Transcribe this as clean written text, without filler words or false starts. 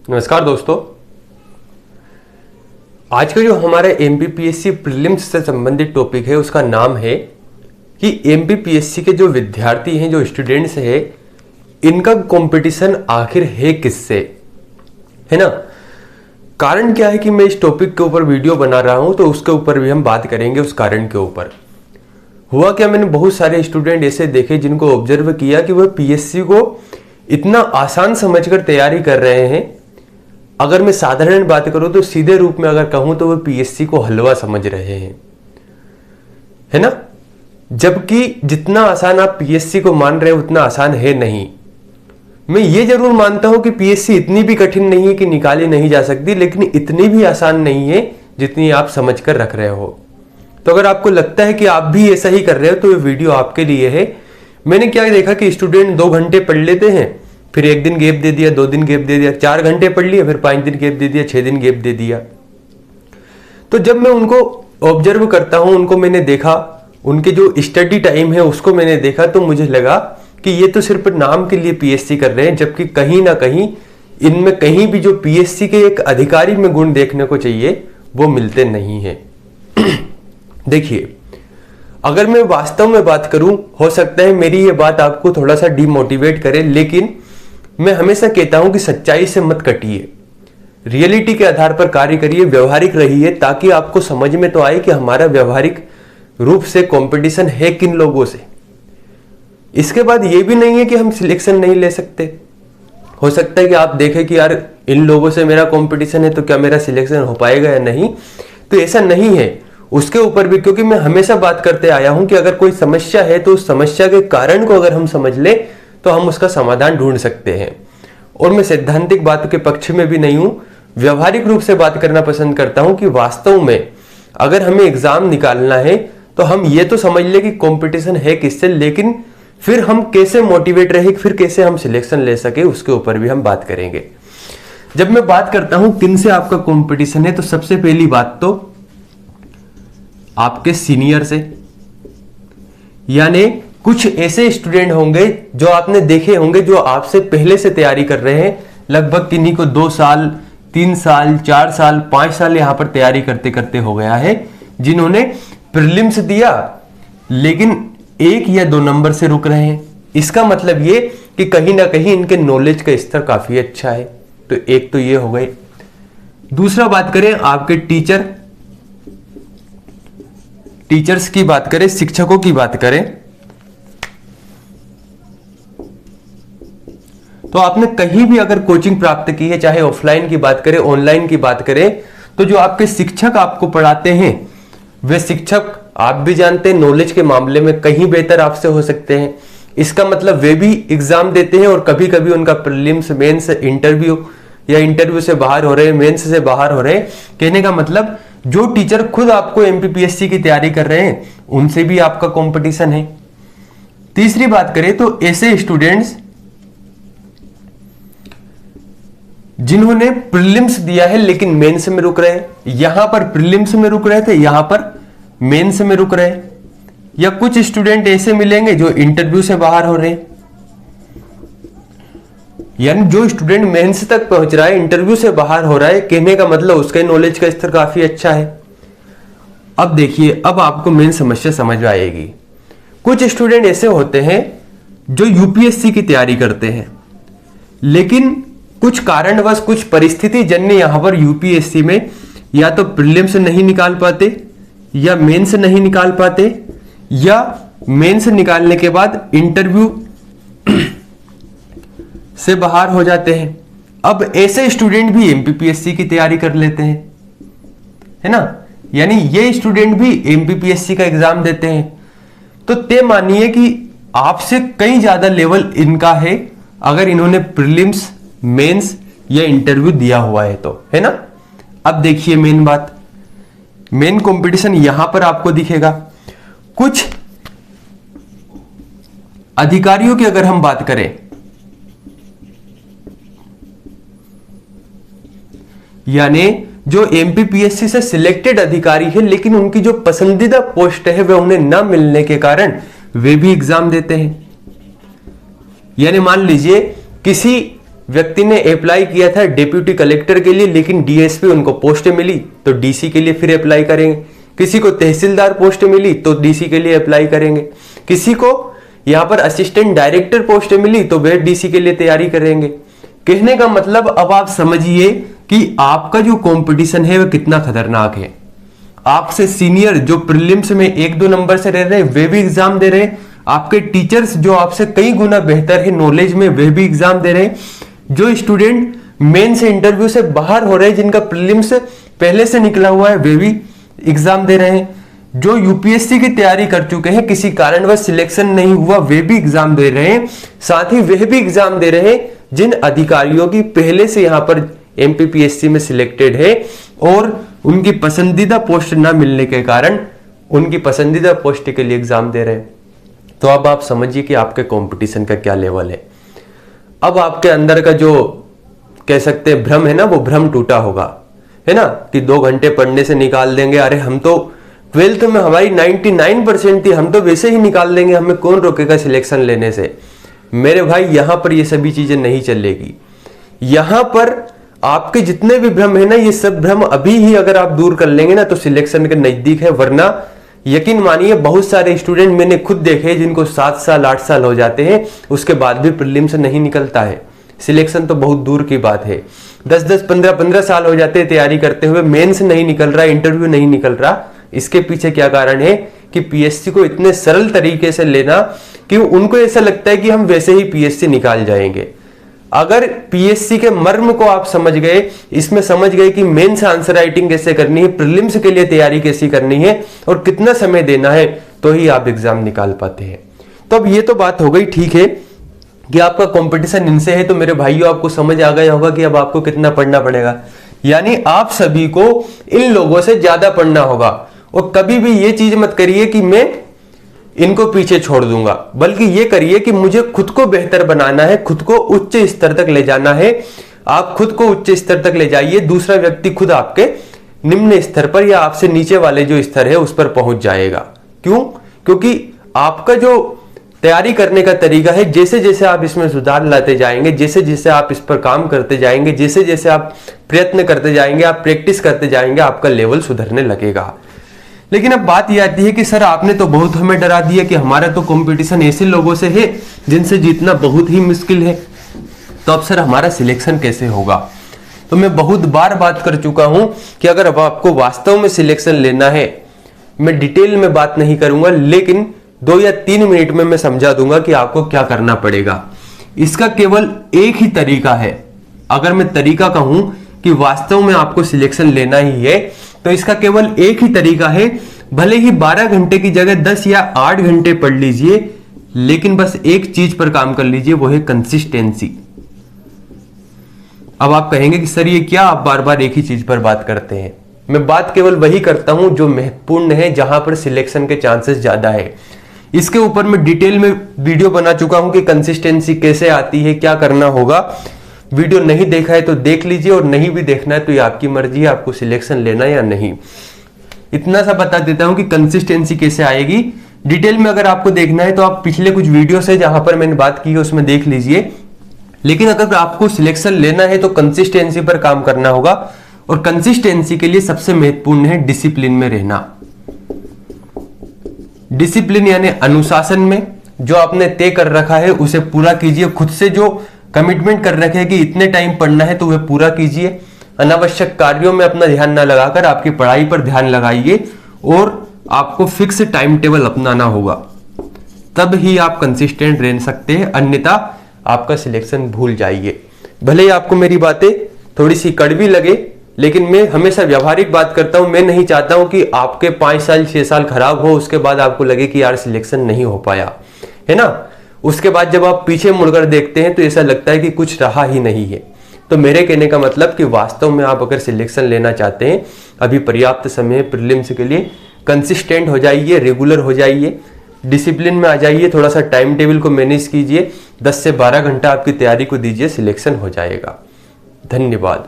नमस्कार दोस्तों, आज का जो हमारा एमपीपीएससी प्रीलिम्स से संबंधित टॉपिक है उसका नाम है कि एमपीपीएससी के जो विद्यार्थी हैं, जो स्टूडेंट्स हैं, इनका कंपटीशन आखिर है किससे, है ना। कारण क्या है कि मैं इस टॉपिक के ऊपर वीडियो बना रहा हूं, तो उसके ऊपर भी हम बात करेंगे। उस कारण के ऊपर हुआ क्या, मैंने बहुत सारे स्टूडेंट ऐसे देखे जिनको ऑब्जर्व किया कि वह पीएससी को इतना आसान समझकर तैयारी कर रहे हैं। अगर मैं साधारण बात करूं तो सीधे रूप में अगर कहूं तो वह पीएससी को हलवा समझ रहे हैं, है ना। जबकि जितना आसान आप पीएससी को मान रहे हैं उतना आसान है नहीं। मैं ये जरूर मानता हूं कि पीएससी इतनी भी कठिन नहीं है कि निकाली नहीं जा सकती, लेकिन इतनी भी आसान नहीं है जितनी आप समझ कर रख रहे हो। तो अगर आपको लगता है कि आप भी ऐसा ही कर रहे हो तो ये वीडियो आपके लिए है। मैंने क्या देखा कि स्टूडेंट 2 घंटे पढ़ लेते हैं, फिर 1 दिन गैप दे दिया, 2 दिन गैप दे दिया, 4 घंटे पढ़ लिया, फिर 5 दिन गैप दे दिया, 6 दिन गैप दे दिया। तो जब मैं उनको ऑब्जर्व करता हूं, उनको मैंने देखा, उनके जो स्टडी टाइम है उसको मैंने देखा, तो मुझे लगा कि ये तो सिर्फ नाम के लिए पीएससी कर रहे हैं, जबकि कहीं ना कहीं इनमें कहीं भी जो पीएससी के एक अधिकारी में गुण देखने को चाहिए वो मिलते नहीं है। देखिए, अगर मैं वास्तव में बात करूं, हो सकता है मेरी ये बात आपको थोड़ा सा डिमोटिवेट करे, लेकिन मैं हमेशा कहता हूं कि सच्चाई से मत कटिए, रियलिटी के आधार पर कार्य करिए, व्यवहारिक रहिए, ताकि आपको समझ में तो आए कि हमारा व्यवहारिक रूप से कंपटीशन है किन लोगों से। इसके बाद ये भी नहीं है कि हम सिलेक्शन नहीं ले सकते। हो सकता है कि आप देखें कि यार इन लोगों से मेरा कंपटीशन है तो क्या मेरा सिलेक्शन हो पाएगा या नहीं, तो ऐसा नहीं है। उसके ऊपर भी, क्योंकि मैं हमेशा बात करते आया हूं कि अगर कोई समस्या है तो उस समस्या के कारण को अगर हम समझ ले तो हम उसका समाधान ढूंढ सकते हैं। और मैं सैद्धांतिक बात के पक्ष में भी नहीं हूं, व्यवहारिक रूप से बात करना पसंद करता हूं कि वास्तव में अगर हमें एग्जाम निकालना है तो हम ये तो समझ ले कि कंपटीशन है किससे, लेकिन फिर हम कैसे मोटिवेट रहे, फिर कैसे हम सिलेक्शन ले सके, उसके ऊपर भी हम बात करेंगे। जब मैं बात करता हूं किन से आपका कंपटीशन है, तो सबसे पहली बात तो आपके सीनियर से, यानी कुछ ऐसे स्टूडेंट होंगे जो आपने देखे होंगे जो आपसे पहले से तैयारी कर रहे हैं, लगभग किन्हीं को 2 साल, 3 साल, 4 साल, 5 साल यहां पर तैयारी करते करते हो गया है, जिन्होंने प्रीलिम्स दिया लेकिन 1 या 2 नंबर से रुक रहे हैं। इसका मतलब ये कि कहीं ना कहीं इनके नॉलेज का स्तर काफी अच्छा है। तो एक तो ये हो गए। दूसरा बात करें आपके टीचर्स की बात करें, शिक्षकों की बात करें, तो आपने कहीं भी अगर कोचिंग प्राप्त की है, चाहे ऑफलाइन की बात करें, ऑनलाइन की बात करें, तो जो आपके शिक्षक आपको पढ़ाते हैं वे शिक्षक आप भी जानते हैं नॉलेज के मामले में कहीं बेहतर आपसे हो सकते हैं। इसका मतलब वे भी एग्जाम देते हैं और कभी कभी उनका प्रीलिम्स, मेंस, इंटरव्यू या इंटरव्यू से बाहर हो रहे हैं, मेंस से बाहर हो रहे हैं। कहने का मतलब जो टीचर खुद आपको एमपीपीएससी की तैयारी कर रहे हैं उनसे भी आपका कंपटीशन है। तीसरी बात करें तो ऐसे स्टूडेंट्स जिन्होंने प्रीलिम्स दिया है लेकिन मेंस में रुक रहे हैं, यहां पर प्रीलिम्स में रुक रहे थे, यहां पर मेंस में रुक रहे हैं। या कुछ स्टूडेंट ऐसे मिलेंगे जो इंटरव्यू से बाहर हो रहे हैं, यानी जो स्टूडेंट मेंस तक पहुंच रहा है, इंटरव्यू से बाहर हो रहा है, कहने का मतलब उसके नॉलेज का स्तर काफी अच्छा है। अब देखिए, अब आपको मेन समस्या समझ आएगी। कुछ स्टूडेंट ऐसे होते हैं जो यूपीएससी की तैयारी करते हैं, लेकिन कुछ कारणवश, कुछ परिस्थिति जन्य यहां पर यूपीएससी में या तो प्रीलिम्स नहीं निकाल पाते, या मेंस नहीं निकाल पाते, या मेंस निकालने के बाद इंटरव्यू से बाहर हो जाते हैं। अब ऐसे स्टूडेंट भी एमपीपीएससी की तैयारी कर लेते हैं, है ना। यानी ये स्टूडेंट भी एमपीपीएससी का एग्जाम देते हैं। तो तय मानिए कि आपसे कई ज्यादा लेवल इनका है अगर इन्होंने प्रीलिम्स, मेंस या इंटरव्यू दिया हुआ है तो, है ना। अब देखिए मेन बात, मेन कंपटीशन यहां पर आपको दिखेगा। कुछ अधिकारियों की अगर हम बात करें, यानी जो एमपीपीएससी से सिलेक्टेड अधिकारी है लेकिन उनकी जो पसंदीदा पोस्ट है वह उन्हें न मिलने के कारण वे भी एग्जाम देते हैं। यानी मान लीजिए किसी व्यक्ति ने अप्लाई किया था डिप्यूटी कलेक्टर के लिए, लेकिन डीएसपी उनको पोस्ट मिली तो डीसी के लिए फिर अप्लाई करेंगे। किसी को तहसीलदार पोस्ट मिली तो डीसी के लिए अप्लाई करेंगे। किसी को यहां पर असिस्टेंट डायरेक्टर पोस्ट मिली तो वे डीसी के लिए तैयारी करेंगे। कहने का मतलब अब आप समझिए कि आपका जो कंपटीशन है वह कितना खतरनाक है। आपसे सीनियर जो प्रीलिम्स में 1-2 नंबर से रह रहे हैं वे भी एग्जाम दे रहे हैं। आपके टीचर्स जो आपसे कई गुना बेहतर है नॉलेज में वे भी एग्जाम दे रहे हैं। जो स्टूडेंट मेन से इंटरव्यू से बाहर हो रहे हैं, जिनका प्रीलिम्स पहले से निकला हुआ है, वे भी एग्जाम दे रहे हैं। जो यूपीएससी की तैयारी कर चुके हैं, किसी कारणवश सिलेक्शन नहीं हुआ, वे भी एग्जाम दे रहे हैं। साथ ही वे भी एग्जाम दे रहे हैं जिन अधिकारियों की पहले से यहां पर एमपीपीएससी में सिलेक्टेड है और उनकी पसंदीदा पोस्ट ना मिलने के कारण उनकी पसंदीदा पोस्ट के लिए एग्जाम दे रहे हैं। तो अब आप समझिए कि आपके कंपटीशन का क्या लेवल है। अब आपके अंदर का जो कह सकते हैं भ्रम है ना, वो भ्रम टूटा होगा, है ना, कि 2 घंटे पढ़ने से निकाल देंगे। अरे हम तो 12th में हमारी 99% थी, हम तो वैसे ही निकाल देंगे, हमें कौन रोकेगा सिलेक्शन लेने से। मेरे भाई यहां पर ये सभी चीजें नहीं चलेगी। यहां पर आपके जितने भी भ्रम है ना, ये सब भ्रम अभी ही अगर आप दूर कर लेंगे ना तो सिलेक्शन के नजदीक है। वरना यकीन मानिए बहुत सारे स्टूडेंट मैंने खुद देखे जिनको 7 साल 8 साल हो जाते हैं, उसके बाद भी प्रीलिम्स नहीं निकलता है। सिलेक्शन तो बहुत दूर की बात है। 10-10 15-15 साल हो जाते हैं तैयारी करते हुए, मेंस नहीं निकल रहा, इंटरव्यू नहीं निकल रहा। इसके पीछे क्या कारण है कि पीएससी को इतने सरल तरीके से लेना कि उनको ऐसा लगता है कि हम वैसे ही पीएससी निकाल जाएंगे। अगर पीएससी के मर्म को आप समझ गए, इसमें समझ गए कि मेंस आंसर राइटिंग कैसे करनी है, प्रीलिम्स के लिए तैयारी कैसी करनी है और कितना समय देना है, तो ही आप एग्जाम निकाल पाते हैं। तो अब ये तो बात हो गई, ठीक है कि आपका कंपटीशन इनसे है, तो मेरे भाइयों आपको समझ आ गया होगा कि अब आपको कितना पढ़ना पड़ेगा। यानी आप सभी को इन लोगों से ज्यादा पढ़ना होगा। और कभी भी ये चीज मत करिए कि मैं इनको पीछे छोड़ दूंगा, बल्कि ये करिए कि मुझे खुद को बेहतर बनाना है, खुद को उच्च स्तर तक ले जाना है। आप खुद को उच्च स्तर तक ले जाइए, दूसरा व्यक्ति खुद आपके निम्न स्तर पर या आपसे नीचे वाले जो स्तर है उस पर पहुंच जाएगा। क्यों? क्योंकि आपका जो तैयारी करने का तरीका है, जैसे जैसे आप इसमें सुधार लाते जाएंगे, जैसे जैसे आप इस पर काम करते जाएंगे, जैसे जैसे आप प्रयत्न करते जाएंगे, आप प्रैक्टिस करते जाएंगे, आपका लेवल सुधरने लगेगा। लेकिन अब बात यह आती है कि सर आपने तो बहुत हमें डरा दिया कि हमारा तो कंपटीशन ऐसे लोगों से है जिनसे जीतना बहुत ही मुश्किल है, तो अब सर हमारा सिलेक्शन कैसे होगा? तो मैं बहुत बार बात कर चुका हूं कि अगर अब आपको वास्तव में सिलेक्शन लेना है, मैं डिटेल में बात नहीं करूंगा, लेकिन 2 या 3 मिनट में मैं समझा दूंगा कि आपको क्या करना पड़ेगा। इसका केवल एक ही तरीका है। अगर मैं तरीका कहूं कि वास्तव में आपको सिलेक्शन लेना ही है, तो इसका केवल एक ही तरीका है। भले ही 12 घंटे की जगह 10 या 8 घंटे पढ़ लीजिए, लेकिन बस एक चीज पर काम कर लीजिए, वो है कंसिस्टेंसी। अब आप कहेंगे कि सर ये क्या आप बार बार एक ही चीज पर बात करते हैं? मैं बात केवल वही करता हूं जो महत्वपूर्ण है, जहां पर सिलेक्शन के चांसेस ज्यादा है। इसके ऊपर मैं डिटेल में वीडियो बना चुका हूं कि कंसिस्टेंसी कैसे आती है, क्या करना होगा। वीडियो नहीं देखा है तो देख लीजिए, और नहीं भी देखना है तो ये आपकी मर्जी है, आपको सिलेक्शन लेना या नहीं। इतना सा बता देता हूं कि कंसिस्टेंसी कैसे आएगी। डिटेल में अगर आपको देखना है तो आप पिछले कुछ वीडियो से जहां पर मैंने बात की है उसमें देख लीजिए। लेकिन अगर आपको सिलेक्शन लेना है तो कंसिस्टेंसी पर काम करना होगा, और कंसिस्टेंसी के लिए सबसे महत्वपूर्ण है डिसिप्लिन में रहना। डिसिप्लिन यानी अनुशासन में जो आपने तय कर रखा है उसे पूरा कीजिए। खुद से जो कमिटमेंट कर रखे हैं कि इतने टाइम पढ़ना है तो वह पूरा कीजिए। अनावश्यक कार्यों में अपना ध्यान ना लगाकर आपकी पढ़ाई पर ध्यान लगाइए, और आपको फिक्स टाइम टेबल अपनाना होगा, तब ही आप कंसिस्टेंट रह सकते हैं। अन्यथा आपका सिलेक्शन भूल जाइए। भले ही आपको मेरी बातें थोड़ी सी कड़वी लगे, लेकिन मैं हमेशा व्यवहारिक बात करता हूं। मैं नहीं चाहता हूं कि आपके 5 साल 6 साल खराब हो, उसके बाद आपको लगे कि यार सिलेक्शन नहीं हो पाया, है ना। उसके बाद जब आप पीछे मुड़कर देखते हैं तो ऐसा लगता है कि कुछ रहा ही नहीं है। तो मेरे कहने का मतलब कि वास्तव में आप अगर सिलेक्शन लेना चाहते हैं, अभी पर्याप्त समय है प्रीलिम्स के लिए। कंसिस्टेंट हो जाइए, रेगुलर हो जाइए, डिसिप्लिन में आ जाइए, थोड़ा सा टाइम टेबल को मैनेज कीजिए, 10 से 12 घंटा आपकी तैयारी को दीजिए, सिलेक्शन हो जाएगा। धन्यवाद।